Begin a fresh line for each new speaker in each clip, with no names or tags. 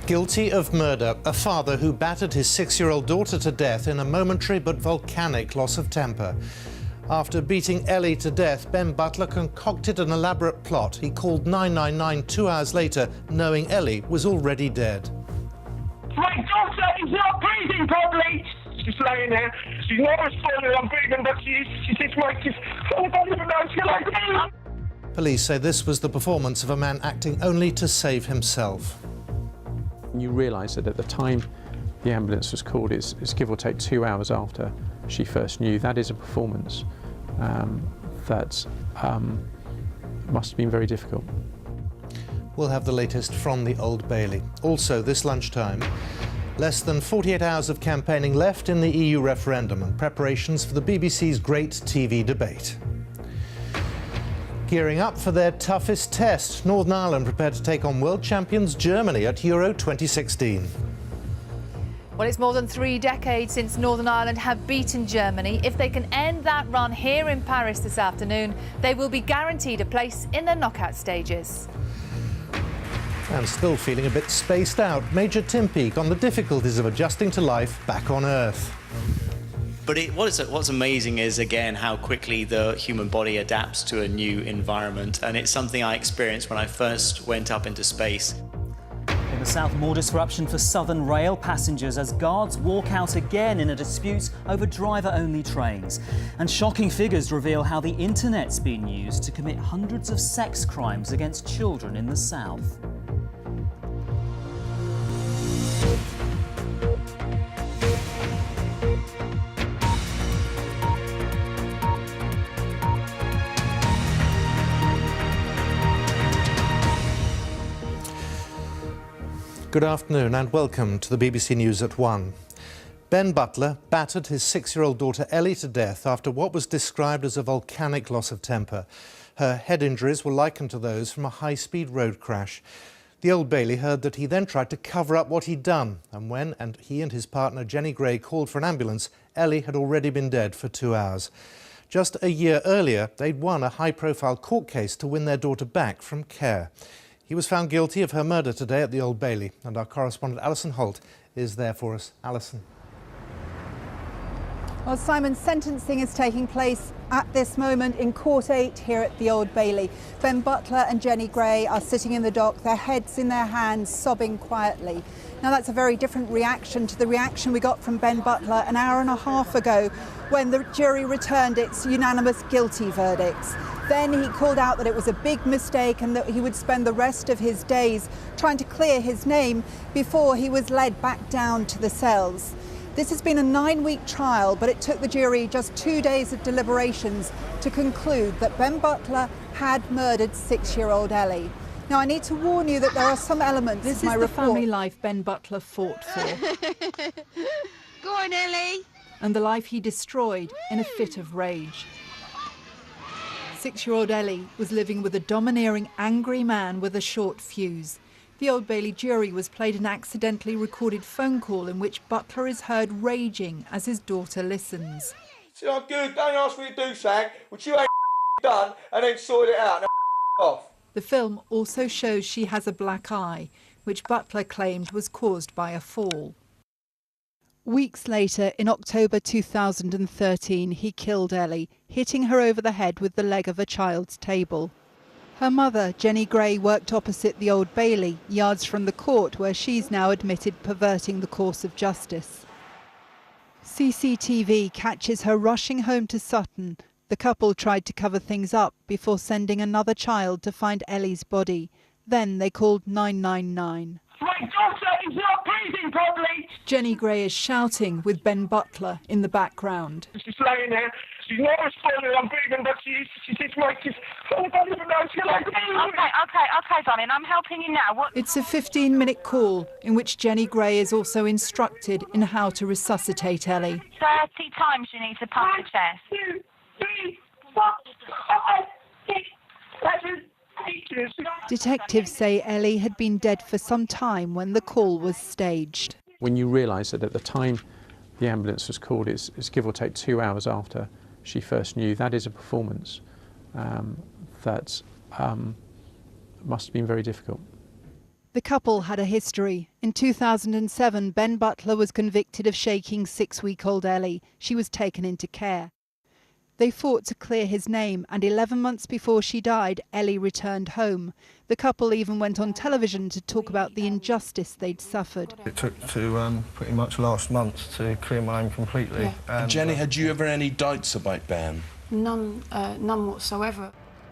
Guilty of murder, a father who battered his 6-year-old daughter to death in a momentary but volcanic loss of temper. After beating Ellie to death, Ben Butler concocted an elaborate plot. He called 999 2 hours later, knowing Ellie was already dead.
My daughter is not breathing properly. She's laying there. She's not responding. I'm breathing, but she's just like this. I don't even know. She's like me.
Police say this was the performance of a man acting only to save himself.
You realise that at the time the ambulance was called, it's give or take 2 hours after she first knew. That is a performance that must have been very difficult.
We'll have the latest from the Old Bailey. Also this lunchtime, less than 48 hours of campaigning left in the EU referendum and preparations for the BBC's great TV debate. Gearing up for their toughest test, Northern Ireland prepared to take on world champions Germany at Euro 2016.
Well, it's more than 3 decades since Northern Ireland have beaten Germany. If they can end that run here in Paris this afternoon, they will be guaranteed a place in the knockout stages.
And still feeling a bit spaced out, Major Tim Peake on the difficulties of adjusting to life back on Earth.
But what's amazing is, again, how quickly the human body adapts to a new environment. And it's something I experienced when I first went up into space.
In the south, more disruption for Southern Rail passengers as guards walk out again in a dispute over driver-only trains. And shocking figures reveal how the internet's been used to commit hundreds of sex crimes against children in the south.
Good afternoon and welcome to the BBC News at 1. Ben Butler battered his 6-year-old daughter Ellie to death after what was described as a volcanic loss of temper. Her head injuries were likened to those from a high-speed road crash. The Old Bailey heard that he then tried to cover up what he'd done, and when he and his partner Jenny Gray called for an ambulance, Ellie had already been dead for 2 hours. Just a year earlier, they'd won a high-profile court case to win their daughter back from care. He was found guilty of her murder today at the Old Bailey, and our correspondent Alison Holt is there for us. Alison.
Well, Simon, sentencing is taking place at this moment in Court 8 here at the Old Bailey. Ben Butler and Jenny Gray are sitting in the dock, their heads in their hands, sobbing quietly. Now, that's a very different reaction to the reaction we got from Ben Butler an hour and a half ago when the jury returned its unanimous guilty verdicts. Then he called out that it was a big mistake and that he would spend the rest of his days trying to clear his name before he was led back down to the cells. This has been a 9-week trial, but it took the jury just 2 days of deliberations to conclude that Ben Butler had murdered 6-year-old Ellie. Now, I need to warn you that there are some elements of my report. This is the family life Ben Butler fought for.
Go on, Ellie.
And the life he destroyed in a fit of rage. 6-year-old Ellie was living with a domineering, angry man with a short fuse. The Old Bailey jury was played an accidentally recorded phone call in which Butler is heard raging as his daughter listens.
See, I'm good. Don't ask me to do something which you ain't done and then sort it out. Now off.
The film also shows she has a black eye, which Butler claimed was caused by a fall. Weeks later, in October 2013, he killed Ellie, hitting her over the head with the leg of a child's table. Her mother, Jenny Gray, worked opposite the Old Bailey, yards from the court where she's now admitted perverting the course of justice. CCTV catches her rushing home to Sutton. The couple tried to cover things up before sending another child to find Ellie's body. Then they called 999.
My daughter is not breathing properly.
Jenny Gray is shouting with Ben Butler in the background.
She's laying there. She's not responding. I'm breathing, but she's just like this. I don't even know. She's like me.
Okay, darling. I'm helping you now. What?
It's a 15-minute call in which Jenny Gray is also instructed in how to resuscitate Ellie.
30 times you need to pump the chest.
1, 2, 3, 4, 5, 6, 7, 8.
Detectives say Ellie had been dead for some time when the call was staged.
When you realise that at the time the ambulance was called, it's give or take 2 hours after she first knew, that is a performance that must have been very difficult.
The couple had a history. In 2007, Ben Butler was convicted of shaking 6-week-old Ellie. She was taken into care. They fought to clear his name, and 11 months before she died, Ellie returned home. The couple even went on television to talk about the injustice they'd suffered.
It took to pretty much last month to clear my name completely.
Yeah.
And
Jenny, had you ever any doubts about Ben?
None whatsoever.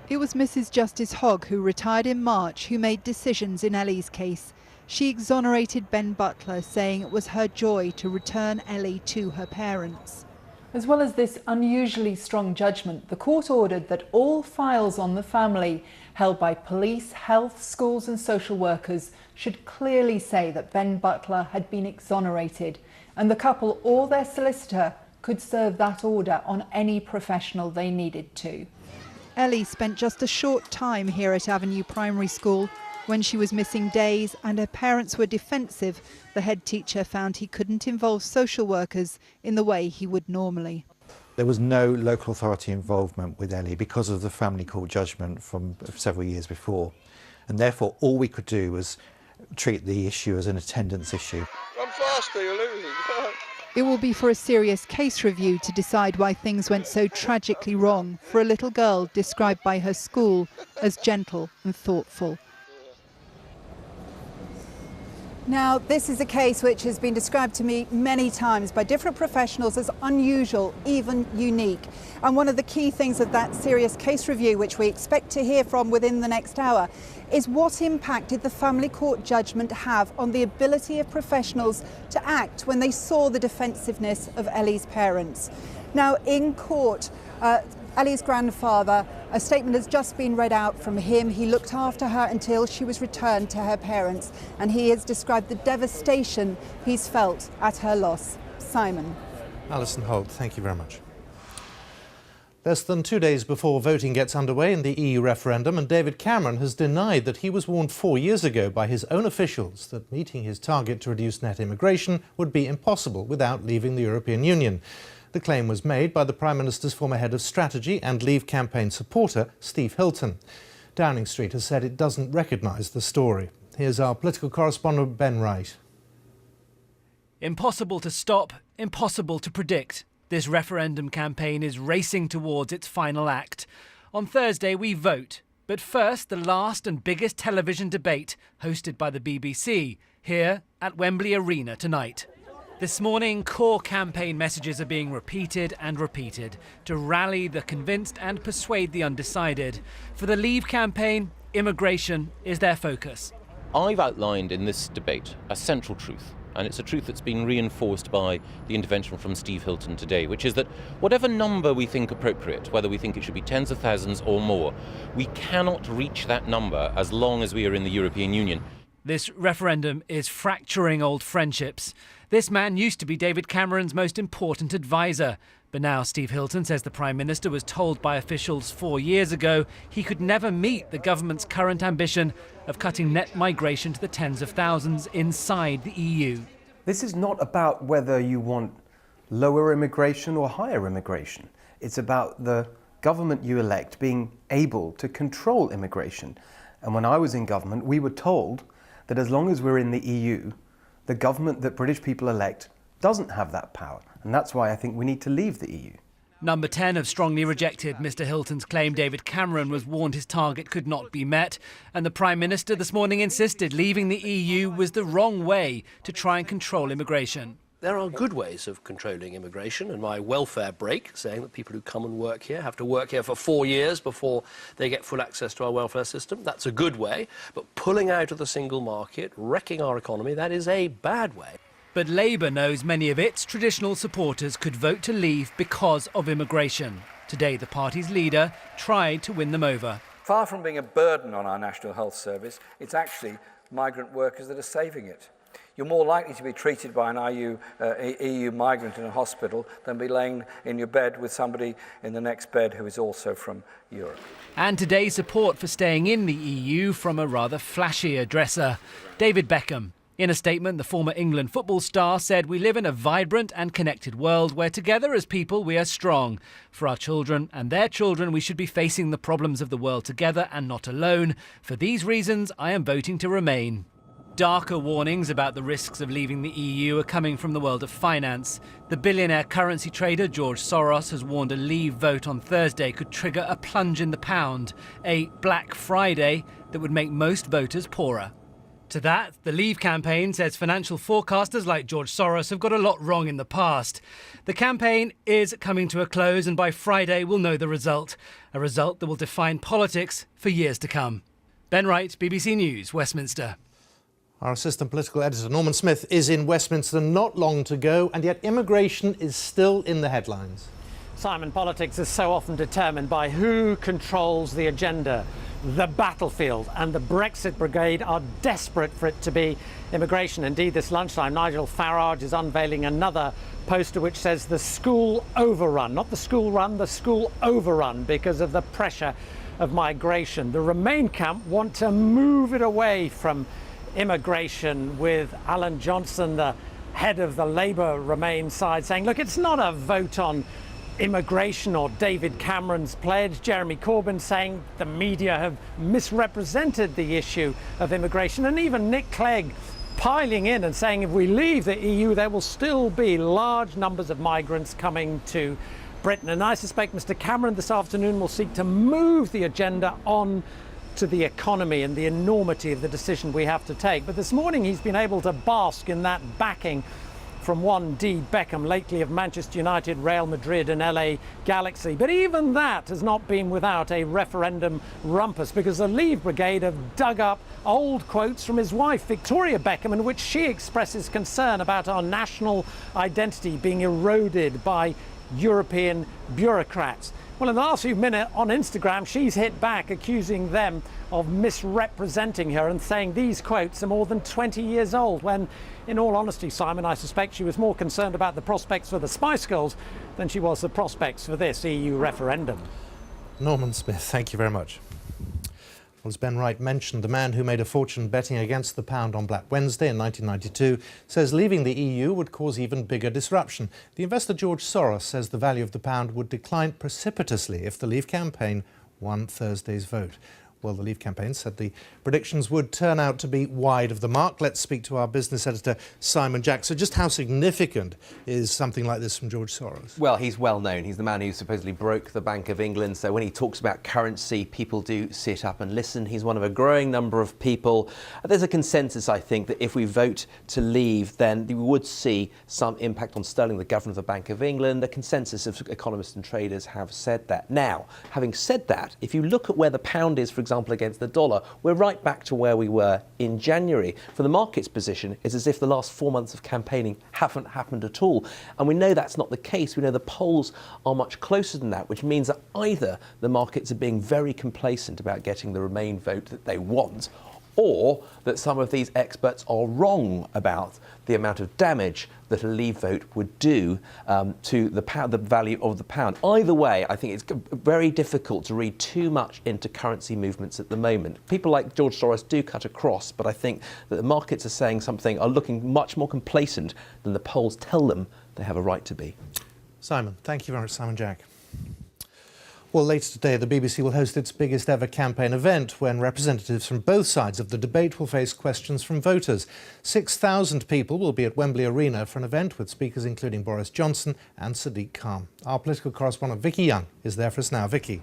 It was Mrs. Justice Hogg, who retired in March, who made decisions in Ellie's case. She exonerated Ben Butler, saying it was her joy to return Ellie to her parents.
As well as this unusually strong judgment, the court ordered that all files on the family held by police, health, schools and social workers should clearly say that Ben Butler had been exonerated, and the couple or their solicitor could serve that order on any professional they needed to.
Ellie spent just a short time here at Avenue Primary School. When she was missing days and her parents were defensive, the head teacher found he couldn't involve social workers in the way he would normally.
There was no local authority involvement with Ellie because of the family court judgment from several years before, and therefore all we could do was treat the issue as an attendance issue.
I'm faster, you're losing.
It will be for a serious case review to decide why things went so tragically wrong for a little girl described by her school as gentle and thoughtful. Now, this is a case which has been described to me many times by different professionals as unusual, even unique. And one of the key things of that serious case review, which we expect to hear from within the next hour, is what impact did the family court judgment have on the ability of professionals to act when they saw the defensiveness of Ellie's parents. Now, in court, Ellie's grandfather, a statement has just been read out from him. He looked after her until she was returned to her parents, and he has described the devastation he's felt at her loss. Simon.
Alison Holt, thank you very much. Less than 2 days before voting gets underway in the EU referendum, and David Cameron has denied that he was warned 4 years ago by his own officials that meeting his target to reduce net immigration would be impossible without leaving the European Union. The claim was made by the Prime Minister's former head of strategy and Leave campaign supporter, Steve Hilton. Downing Street has said it doesn't recognise the story. Here's our political correspondent, Ben Wright.
Impossible to stop, impossible to predict. This referendum campaign is racing towards its final act. On Thursday, we vote. But first, the last and biggest television debate, hosted by the BBC, here at Wembley Arena tonight. This morning, core campaign messages are being repeated and repeated to rally the convinced and persuade the undecided. For the Leave campaign, immigration is their focus.
I've outlined in this debate a central truth, and it's a truth that's been reinforced by the intervention from Steve Hilton today, which is that whatever number we think appropriate, whether we think it should be tens of thousands or more, we cannot reach that number as long as we are in the European Union.
This referendum is fracturing old friendships. This man used to be David Cameron's most important advisor. But now Steve Hilton says the Prime Minister was told by officials 4 years ago he could never meet the government's current ambition of cutting net migration to the tens of thousands inside the EU.
This is not about whether you want lower immigration or higher immigration. It's about the government you elect being able to control immigration. And when I was in government, we were told that as long as we're in the EU, the government that British people elect doesn't have that power. And that's why I think we need to leave the EU.
Number 10 have strongly rejected Mr Hilton's claim David Cameron was warned his target could not be met. And the Prime Minister this morning insisted leaving the EU was the wrong way to try and control immigration.
There are good ways of controlling immigration, and my welfare break, saying that people who come and work here have to work here for 4 years before they get full access to our welfare system. That's a good way, but pulling out of the single market, wrecking our economy, that is a bad way.
But Labour knows many of its traditional supporters could vote to leave because of immigration. Today, the party's leader tried to win them over.
Far from being a burden on our National Health Service, it's actually migrant workers that are saving it. You're more likely to be treated by an EU migrant in a hospital than be laying in your bed with somebody in the next bed who is also from Europe.
And today's support for staying in the EU from a rather flashy addresser, David Beckham. In a statement, the former England football star said, "We live in a vibrant and connected world where together as people we are strong. For our children and their children, we should be facing the problems of the world together and not alone. For these reasons, I am voting to remain." Darker warnings about the risks of leaving the EU are coming from the world of finance. The billionaire currency trader George Soros has warned a Leave vote on Thursday could trigger a plunge in the pound, a Black Friday that would make most voters poorer. To that, the Leave campaign says financial forecasters like George Soros have got a lot wrong in the past. The campaign is coming to a close, and by Friday we'll know the result, a result that will define politics for years to come. Ben Wright, BBC News, Westminster.
Our assistant political editor, Norman Smith, is in Westminster. Not long to go, and yet immigration is still in the headlines.
Simon, politics is so often determined by who controls the agenda. The battlefield and the Brexit brigade are desperate for it to be immigration. Indeed, this lunchtime, Nigel Farage is unveiling another poster which says the school overrun, not the school run, the school overrun because of the pressure of migration. The Remain camp want to move it away from immigration, with Alan Johnson, the head of the Labour Remain side, saying, look, it's not a vote on immigration or David Cameron's pledge. Jeremy Corbyn saying the media have misrepresented the issue of immigration, and even Nick Clegg piling in and saying if we leave the EU there will still be large numbers of migrants coming to Britain. And I suspect Mr Cameron this afternoon will seek to move the agenda on to the economy and the enormity of the decision we have to take. But this morning he's been able to bask in that backing from one D Beckham, lately of Manchester United, Real Madrid and LA Galaxy. But even that has not been without a referendum rumpus, because the Leave brigade have dug up old quotes from his wife, Victoria Beckham, in which she expresses concern about our national identity being eroded by European bureaucrats. Well, in the last few minutes on Instagram, she's hit back, accusing them of misrepresenting her and saying these quotes are more than 20 years old, when, in all honesty, Simon, I suspect she was more concerned about the prospects for the Spice Girls than she was the prospects for this EU referendum.
Norman Smith, thank you very much. Well, as Ben Wright mentioned, the man who made a fortune betting against the pound on Black Wednesday in 1992 says leaving the EU would cause even bigger disruption. The investor George Soros says the value of the pound would decline precipitously if the Leave campaign won Thursday's vote. Well, the Leave campaign said the predictions would turn out to be wide of the mark. Let's speak to our business editor, Simon Jack. So just how significant is something like this from George Soros?
Well, he's well known. He's the man who supposedly broke the Bank of England. So when he talks about currency, people do sit up and listen. He's one of a growing number of people. There's a consensus, I think, that if we vote to leave, then we would see some impact on sterling, the governor of the Bank of England. The consensus of economists and traders have said that. Now, having said that, if you look at where the pound is, for example, against the dollar, we're right back to where we were in January. For the market's position, it's as if the last 4 months of campaigning haven't happened at all. And we know that's not the case. We know the polls are much closer than that, which means that either the markets are being very complacent about getting the Remain vote that they want, or that some of these experts are wrong about the amount of damage that a Leave vote would do to the value of the pound. Either way, I think it's very difficult to read too much into currency movements at the moment. People like George Soros do cut across, but I think that the markets are saying something, are looking much more complacent than the polls tell them they have a right to be.
Simon, thank you very much, Simon Jack. Well, later today, the BBC will host its biggest ever campaign event when representatives from both sides of the debate will face questions from voters. 6,000 people will be at Wembley Arena for an event with speakers including Boris Johnson and Sadiq Khan. Our political correspondent Vicky Young is there for us now. Vicky.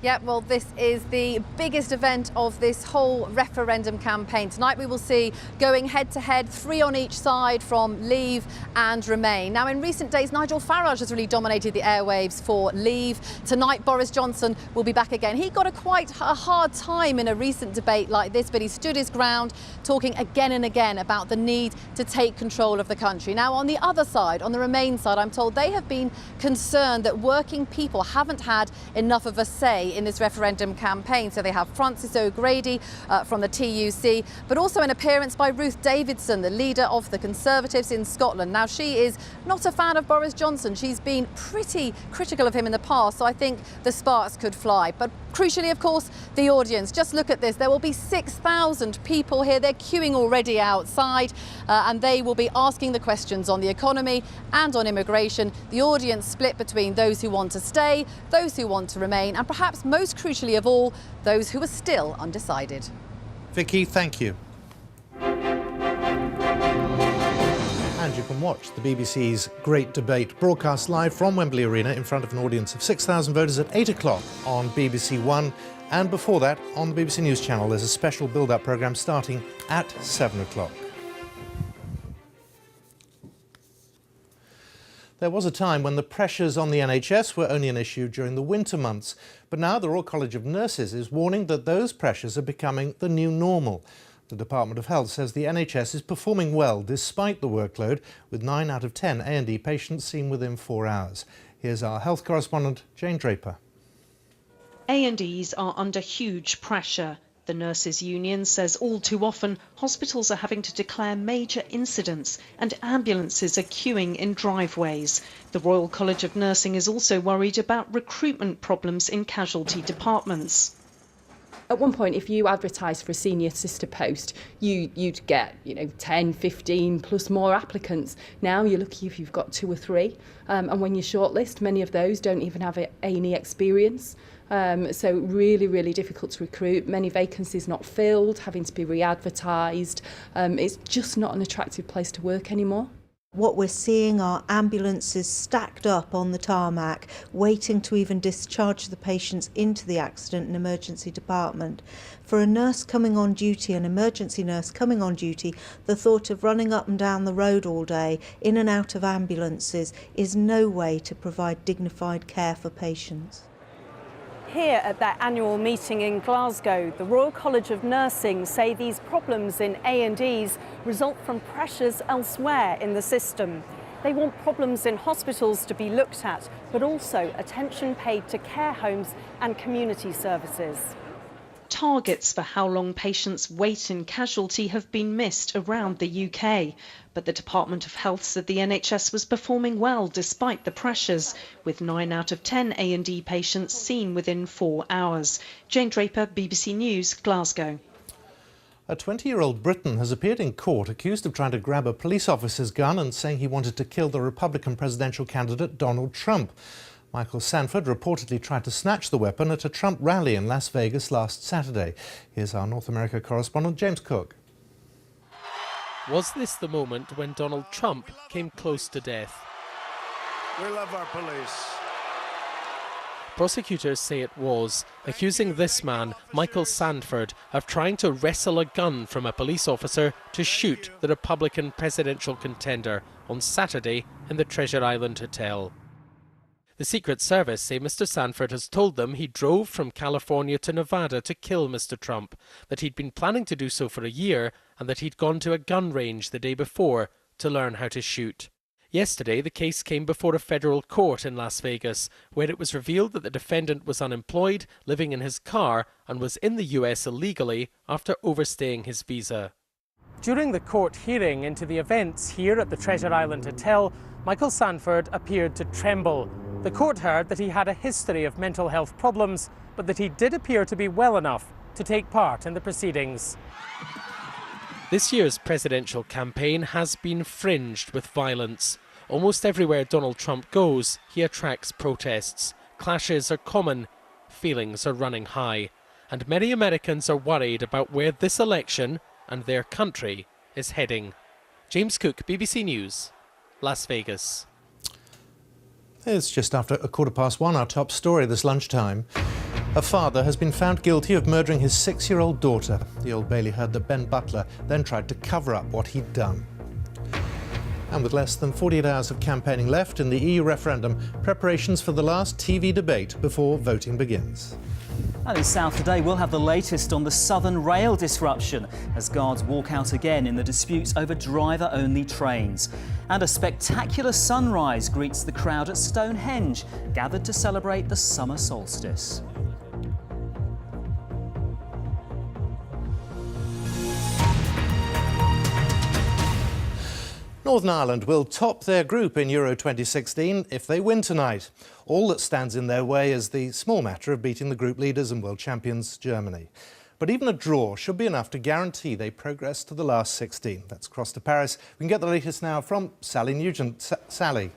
Yeah, well, this is the biggest event of this whole referendum campaign. Tonight we will see going head-to-head, 3 on each side from Leave and Remain. Now, in recent days, Nigel Farage has really dominated the airwaves for Leave. Tonight, Boris Johnson will be back again. He got quite a hard time in a recent debate like this, but he stood his ground, talking again and again about the need to take control of the country. Now, on the other side, on the Remain side, I'm told they have been concerned that working people haven't had enough of a say in this referendum campaign. So they have Frances O'Grady from the TUC, but also an appearance by Ruth Davidson, the leader of the Conservatives in Scotland. Now, she is not a fan of Boris Johnson. She's been pretty critical of him in the past, so I think the sparks could fly. But crucially, of course, the audience. Just look at this. There will be 6,000 people here. They're queuing already outside, and they will be asking the questions on the economy and on immigration. The audience split between those who want to stay, those who want to remain, and perhaps most crucially of all, those who are still undecided.
Vicky, thank you. And you can watch the BBC's Great Debate broadcast live from Wembley Arena in front of an audience of 6,000 voters at 8 o'clock on BBC One. And before that, on the BBC News channel, there's a special build-up programme starting at 7 o'clock. There was a time when the pressures on the NHS were only an issue during the winter months, but now the Royal College of Nurses is warning that those pressures are becoming the new normal. The Department of Health says the NHS is performing well despite the workload, with 9 out of 10 A&E patients seen within 4 hours. Here's our health correspondent, Jane Draper.
A&Es are under huge pressure. The Nurses Union says all too often hospitals are having to declare major incidents and ambulances are queuing in driveways. The Royal College of Nursing is also worried about recruitment problems in casualty departments.
At one point, if you advertise for a senior sister post, you'd get 10, 15 plus more applicants. Now you're lucky if you've got 2 or 3, and when you shortlist, many of those don't even have A&E experience. So really difficult to recruit. Many vacancies not filled, having to be re-advertised. It's just not an attractive place to work anymore.
What we're seeing are ambulances stacked up on the tarmac, waiting to even discharge the patients into the accident and emergency department. For a nurse coming on duty, an emergency nurse coming on duty, the thought of running up and down the road all day, in and out of ambulances, is no way to provide dignified care for patients.
Here at their annual meeting in Glasgow, the Royal College of Nursing say these problems in A&Es result from pressures elsewhere in the system. They want problems in hospitals to be looked at, but also attention paid to care homes and community services.
Targets for how long patients wait in casualty have been missed around the UK. But the Department of Health said the NHS was performing well despite the pressures, with 9 out of 10 A&E patients seen within 4 hours. Jane Draper, BBC News, Glasgow.
A 20-year-old Briton has appeared in court accused of trying to grab a police officer's gun and saying he wanted to kill the Republican presidential candidate Donald Trump. Michael Sanford reportedly tried to snatch the weapon at a Trump rally in Las Vegas last Saturday. Here's our North America correspondent, James Cook.
Was this the moment when Donald Trump came close to death?
We love our police.
Prosecutors say it was, accusing this man, Michael Sanford, of trying to wrestle a gun from a police officer to shoot the Republican presidential contender on Saturday in the Treasure Island Hotel. The Secret Service say Mr. Sanford has told them he drove from California to Nevada to kill Mr. Trump, that he'd been planning to do so for a year, and that he'd gone to a gun range the day before to learn how to shoot. Yesterday, the case came before a federal court in Las Vegas, where it was revealed that the defendant was unemployed, living in his car, and was in the US illegally after overstaying his visa.
During the court hearing into the events here at the Treasure Island Hotel, Michael Sanford appeared to tremble. The court heard that he had a history of mental health problems, but that he did appear to be well enough to take part in the proceedings.
This year's presidential campaign has been fringed with violence. Almost everywhere Donald Trump goes, he attracts protests. Clashes are common, feelings are running high, and many Americans are worried about where this election and their country is heading. James Cook, BBC News, Las Vegas.
It's just after 1:15, our top story this lunchtime. A father has been found guilty of murdering his 6-year-old daughter. The Old Bailey heard that Ben Butler then tried to cover up what he'd done. And with less than 48 hours of campaigning left in the EU referendum, preparations for the last TV debate before voting begins.
And in South Today, we'll have the latest on the Southern Rail disruption as guards walk out again in the disputes over driver-only trains. And a spectacular sunrise greets the crowd at Stonehenge, gathered to celebrate the summer solstice.
Northern Ireland will top their group in Euro 2016 if they win tonight. All that stands in their way is the small matter of beating the group leaders and world champions Germany. But even a draw should be enough to guarantee they progress to the last 16. Let's cross to Paris. We can get the latest now from Sally Nugent. Sally.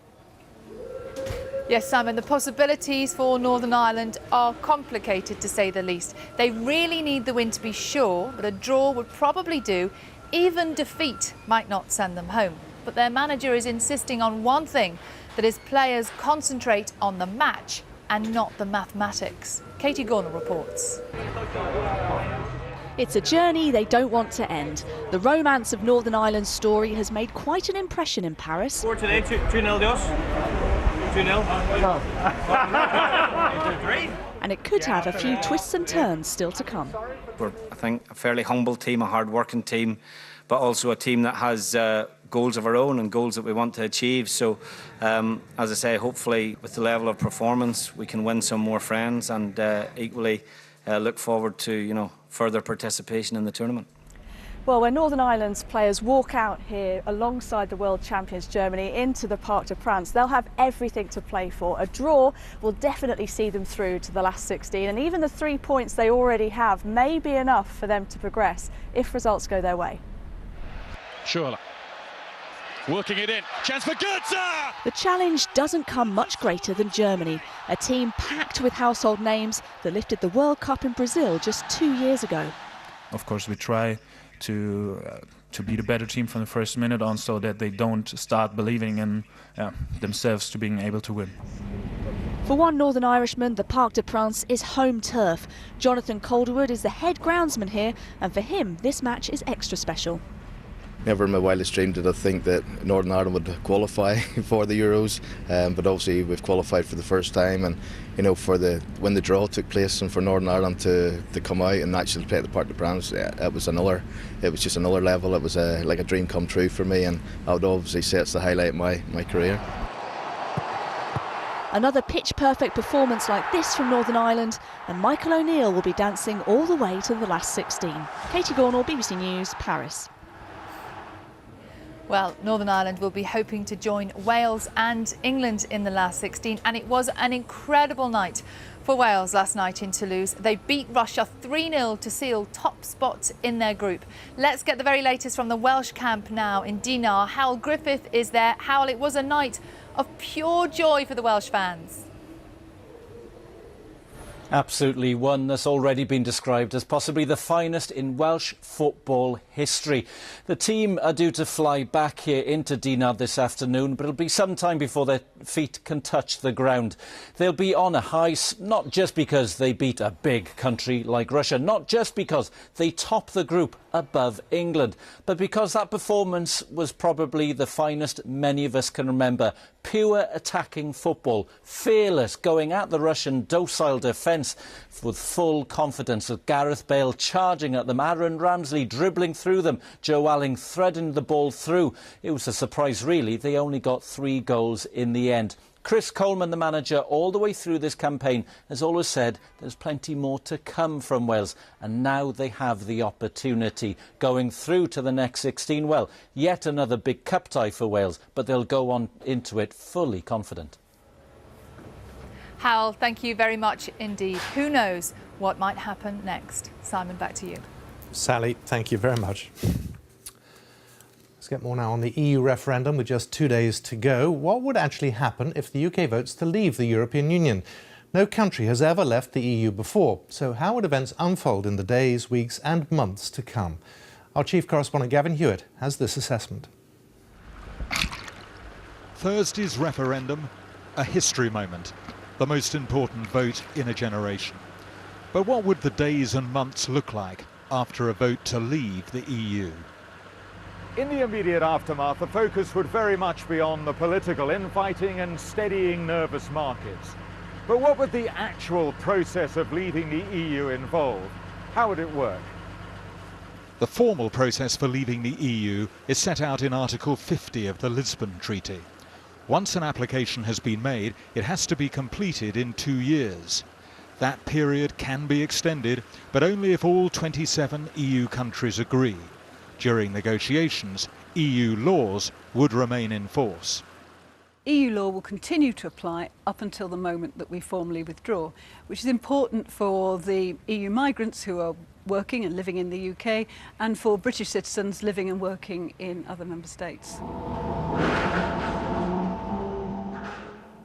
Yes, Simon, the possibilities for Northern Ireland are complicated, to say the least. They really need the win to be sure, but a draw would probably do. Even defeat might not send them home. But their manager is insisting on one thing, that his players concentrate on the match and not the mathematics. Katie Gornall reports.
It's a journey they don't want to end. The romance of Northern Ireland's story has made quite an impression in Paris.
Score today, 2-0 to us. 2-0.
And it could have a few twists and turns still to come.
We're, I think, a fairly humble team, a hard-working team, but also a team that has goals of our own and goals that we want to achieve. So, as I say, hopefully with the level of performance, we can win some more friends and equally look forward to, further participation in the tournament.
Well, when Northern Ireland's players walk out here alongside the world champions Germany into the Parc des Princes, they'll have everything to play for. A draw will definitely see them through to the last 16, and even the 3 points they already have may be enough for them to progress if results go their way.
Schürrle working it in, chance for Goetze!
The challenge doesn't come much greater than Germany, a team packed with household names that lifted the World Cup in Brazil just 2 years ago.
Of course, we try to be the better team from the first minute on, so that they don't start believing in themselves to being able to win.
For one Northern Irishman, the Parc des Princes is home turf. Jonathan Calderwood is the head groundsman here, and for him, this match is extra special.
Never in my wildest dream did I think that Northern Ireland would qualify for the Euros, but obviously we've qualified for the first time, and when the draw took place and for Northern Ireland to come out and actually play at the Parc des Princes, it was just another level. It was like a dream come true for me, and I would obviously say it's the highlight of my career.
Another pitch-perfect performance like this from Northern Ireland, and Michael O'Neill will be dancing all the way to the last 16. Katie Gornall, BBC News, Paris.
Well, Northern Ireland will be hoping to join Wales and England in the last 16, and it was an incredible night for Wales last night in Toulouse. They beat Russia 3-0 to seal top spot in their group. Let's get the very latest from the Welsh camp now in Dinar. Hywel Griffith is there. Hywel, it was a night of pure joy for the Welsh fans.
Absolutely, one that's already been described as possibly the finest in Welsh football history. The team are due to fly back here into Dinar this afternoon, but it'll be some time before their feet can touch the ground. They'll be on a high, not just because they beat a big country like Russia, not just because they top the group above England, but because that performance was probably the finest many of us can remember. Pure attacking football, fearless, going at the Russian docile defence with full confidence, with Gareth Bale charging at them, Aaron Ramsey dribbling through them, Joe Alling threading the ball through. It was a surprise really, they only got 3 goals in the end. Chris Coleman, the manager, all the way through this campaign, has always said there's plenty more to come from Wales, and now they have the opportunity. Going through to the next 16, well, yet another big cup tie for Wales, but they'll go on into it fully confident.
Hywel, thank you very much indeed. Who knows what might happen next? Simon, back to you.
Sally, thank you very much. Let's get more now on the EU referendum with just 2 days to go. What would actually happen if the UK votes to leave the European Union? No country has ever left the EU before, so how would events unfold in the days, weeks and months to come? Our chief correspondent Gavin Hewitt has this assessment.
Thursday's referendum, a history moment, the most important vote in a generation. But what would the days and months look like after a vote to leave the EU?
In the immediate aftermath, the focus would very much be on the political infighting and steadying nervous markets. But what would the actual process of leaving the EU involve? How would it work?
The formal process for leaving the EU is set out in Article 50 of the Lisbon Treaty. Once an application has been made, it has to be completed in 2 years. That period can be extended, but only if all 27 EU countries agree. During negotiations, EU laws would remain in force.
EU law will continue to apply up until the moment that we formally withdraw, which is important for the EU migrants who are working and living in the UK and for British citizens living and working in other member states.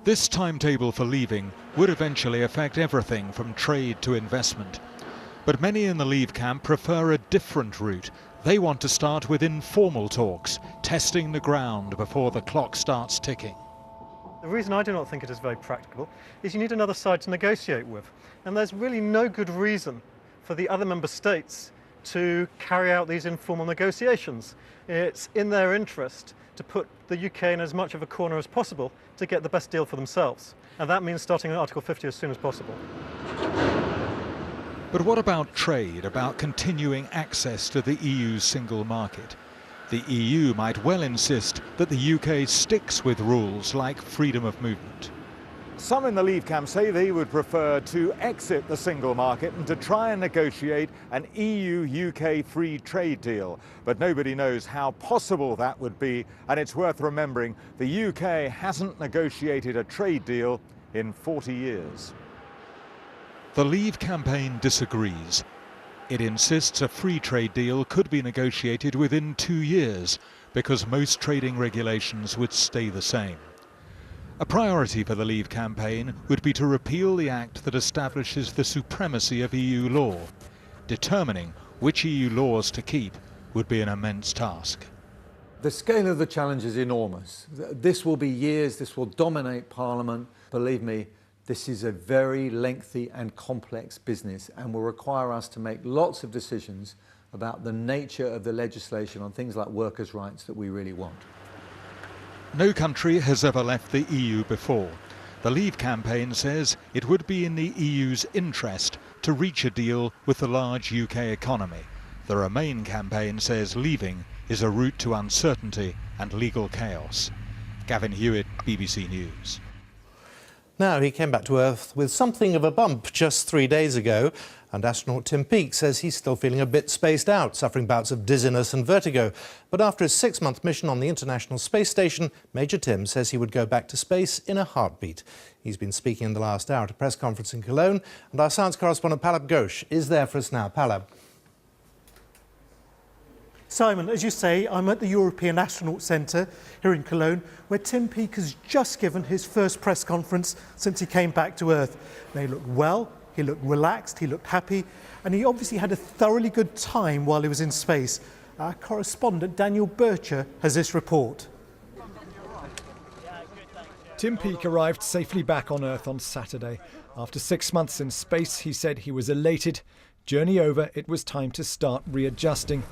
This timetable for leaving would eventually affect everything from trade to investment. But many in the Leave camp prefer a different route. They want to start with informal talks, testing the ground before the clock starts ticking.
The reason I do not think it is very practical is you need another side to negotiate with. And there's really no good reason for the other member states to carry out these informal negotiations. It's in their interest to put the UK in as much of a corner as possible to get the best deal for themselves. And that means starting Article 50 as soon as possible.
But what about trade, about continuing access to the EU's single market? The EU might well insist that the UK sticks with rules like freedom of movement.
Some in the Leave camp say they would prefer to exit the single market and to try and negotiate an EU-UK free trade deal. But nobody knows how possible that would be, and it's worth remembering the UK hasn't negotiated a trade deal in 40 years.
The Leave campaign disagrees. It insists a free trade deal could be negotiated within 2 years because most trading regulations would stay the same. A priority for the Leave campaign would be to repeal the act that establishes the supremacy of EU law. Determining which EU laws to keep would be an immense task.
The scale of the challenge is enormous. This will be years, this will dominate Parliament. Believe me, this is a very lengthy and complex business and will require us to make lots of decisions about the nature of the legislation on things like workers' rights that we really want.
No country has ever left the EU before. The Leave campaign says it would be in the EU's interest to reach a deal with the large UK economy. The Remain campaign says leaving is a route to uncertainty and legal chaos. Gavin Hewitt, BBC News.
Now, he came back to Earth with something of a bump just 3 days ago, and astronaut Tim Peake says he's still feeling a bit spaced out, suffering bouts of dizziness and vertigo. But after his 6-month mission on the International Space Station, Major Tim says he would go back to space in a heartbeat. He's been speaking in the last hour at a press conference in Cologne, and our science correspondent Palab Ghosh is there for us now. Palab.
Simon, as you say, I'm at the European Astronaut Centre here in Cologne, where Tim Peake has just given his first press conference since he came back to Earth. They looked well, he looked relaxed, he looked happy, and he obviously had a thoroughly good time while he was in space. Our correspondent Daniel Bircher has this report.
Tim Peake arrived safely back on Earth on Saturday. After 6 months in space, he said he was elated. Journey over, it was time to start readjusting.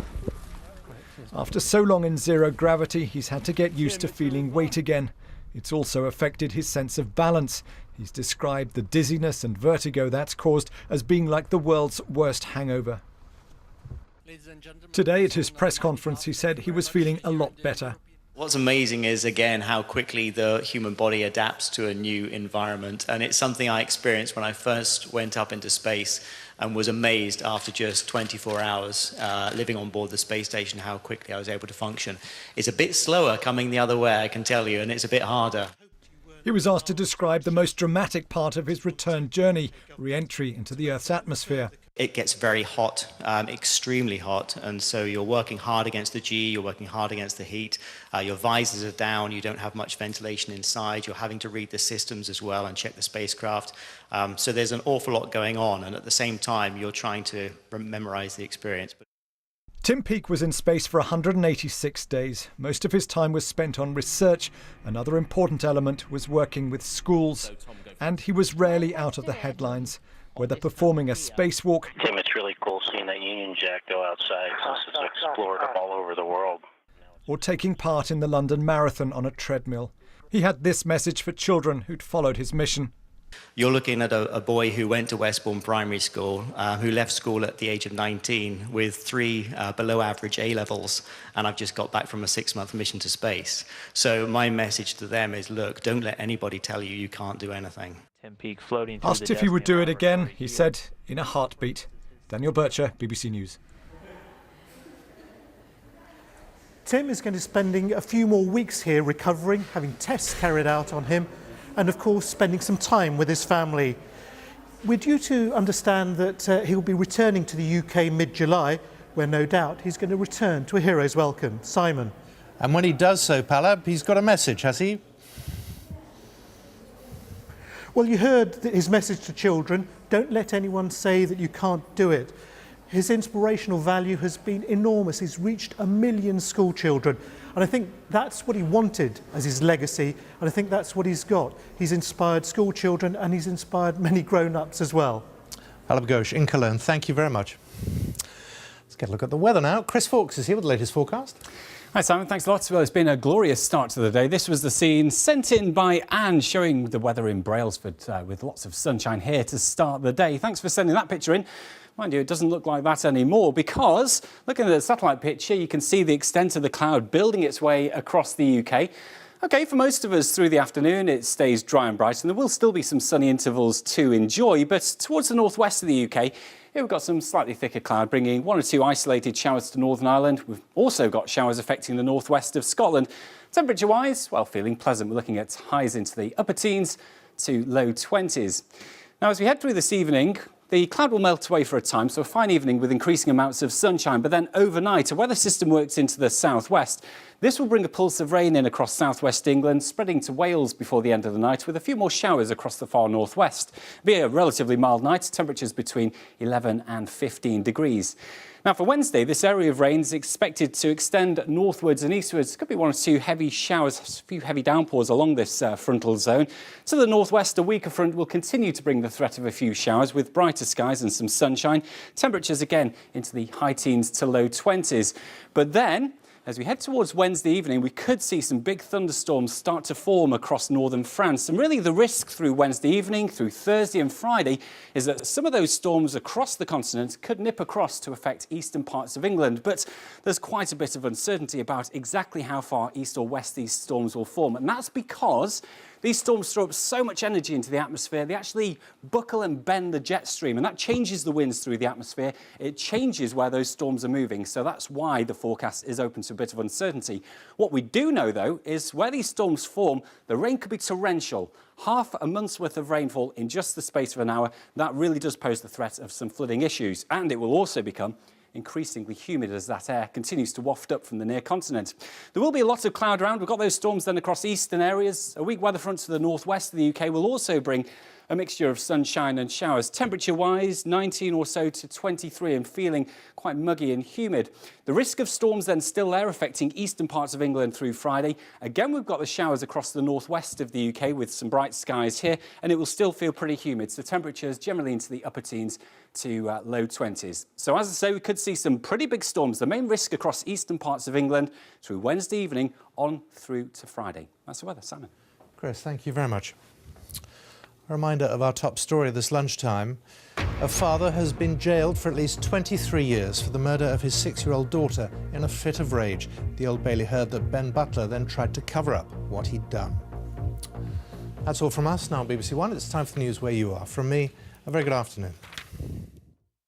After so long in zero gravity, he's had to get used to feeling weight again. It's also affected his sense of balance. He's described the dizziness and vertigo that's caused as being like the world's worst hangover. Today at his press conference, he said he was feeling a lot better.
What's amazing is, again, how quickly the human body adapts to a new environment. And it's something I experienced when I first went up into space and was amazed after just 24 hours living on board the space station how quickly I was able to function. It's a bit slower coming the other way, I can tell you, and it's a bit harder.
He was asked to describe the most dramatic part of his return journey, re-entry into the Earth's atmosphere.
It gets very hot, extremely hot, and so you're working hard against the G, you're working hard against the heat, your visors are down, you don't have much ventilation inside, you're having to read the systems as well and check the spacecraft. So there's an awful lot going on, and at the same time you're trying to memorize the experience.
Tim Peake was in space for 186 days. Most of his time was spent on research. Another important element was working with schools. And he was rarely out of the headlines, whether performing a spacewalk.
Tim, it's really cool seeing that Union Jack go outside since it's explored all over the world.
Or taking part in the London Marathon on a treadmill. He had this message for children who'd followed his mission.
You're looking at a boy who went to Westbourne Primary School, who left school at the age of 19 with 3 below-average A-levels, and I've just got back from a 6-month mission to space. So my message to them is, look, don't let anybody tell you you can't do anything.
Tim Peake floating.
Asked if he would do it again, he said, in a heartbeat. Daniel Bircher, BBC News.
Tim is going to be spending a few more weeks here recovering, having tests carried out on him, and of course spending some time with his family. We're due to understand that he'll be returning to the UK mid-July, where no doubt he's going to return to a hero's welcome. Simon.
And when he does so, Palab, he's got a message, has he?
Well, you heard his message to children: don't let anyone say that you can't do it. His inspirational value has been enormous. He's reached 1 million school children. And I think that's what he wanted as his legacy, and I think that's what he's got. He's inspired school children and he's inspired many grown-ups as well.
Alab Ghosh in Cologne, thank you very much. Let's get a look at the weather now. Chris Fawkes is here with the latest forecast.
Hi Simon, thanks a lot. Well, it's been a glorious start to the day. This was the scene sent in by Anne, showing the weather in Brailsford with lots of sunshine here to start the day. Thanks for sending that picture in. Mind you, it doesn't look like that anymore, because looking at the satellite picture, you can see the extent of the cloud building its way across the UK. OK, for most of us through the afternoon, it stays dry and bright, and there will still be some sunny intervals to enjoy. But towards the northwest of the UK, here we've got some slightly thicker cloud, bringing 1 or 2 isolated showers to Northern Ireland. We've also got showers affecting the northwest of Scotland. Temperature-wise, well, feeling pleasant. We're looking at highs into the upper teens to low 20s. Now, as we head through this evening, the cloud will melt away for a time, so a fine evening with increasing amounts of sunshine. But then overnight, a weather system works into the southwest. This will bring a pulse of rain in across southwest England, spreading to Wales before the end of the night, with a few more showers across the far northwest. It'll be a relatively mild night, temperatures between 11 and 15 degrees. Now, for Wednesday, this area of rain is expected to extend northwards and eastwards. Could be 1 or 2 heavy showers, a few heavy downpours along this frontal zone. To the northwest, a weaker front will continue to bring the threat of a few showers, with brighter skies and some sunshine. Temperatures again into the high teens to low 20s. But then, as we head towards Wednesday evening, we could see some big thunderstorms start to form across northern France. And really the risk through Wednesday evening, through Thursday and Friday, is that some of those storms across the continent could nip across to affect eastern parts of England. But there's quite a bit of uncertainty about exactly how far east or west these storms will form. And that's because these storms throw up so much energy into the atmosphere, they actually buckle and bend the jet stream, and that changes the winds through the atmosphere. It changes where those storms are moving, so that's why the forecast is open to a bit of uncertainty. What we do know, though, is where these storms form, the rain could be torrential. Half a month's worth of rainfall in just the space of an hour. That really does pose the threat of some flooding issues, and it will also become increasingly humid as that air continues to waft up from the near continent. There will be a lot of cloud around. We've got those storms then across eastern areas. A weak weather front to the northwest of the UK will also bring a mixture of sunshine and showers. Temperature-wise, 19 or so to 23, and feeling quite muggy and humid. The risk of storms then still there, affecting eastern parts of England through Friday. Again, we've got the showers across the northwest of the UK with some bright skies here, and it will still feel pretty humid. So temperatures generally into the upper teens to low 20s. So as I say, we could see some pretty big storms. The main risk across eastern parts of England through Wednesday evening on through to Friday. That's the weather. Simon.
Chris, thank you very much. A reminder of our top story this lunchtime. A father has been jailed for at least 23 years for the murder of his 6-year-old daughter in a fit of rage. The Old Bailey heard that Ben Butler then tried to cover up what he'd done. That's all from us now on BBC One. It's time for the news where you are. From me, a very good afternoon.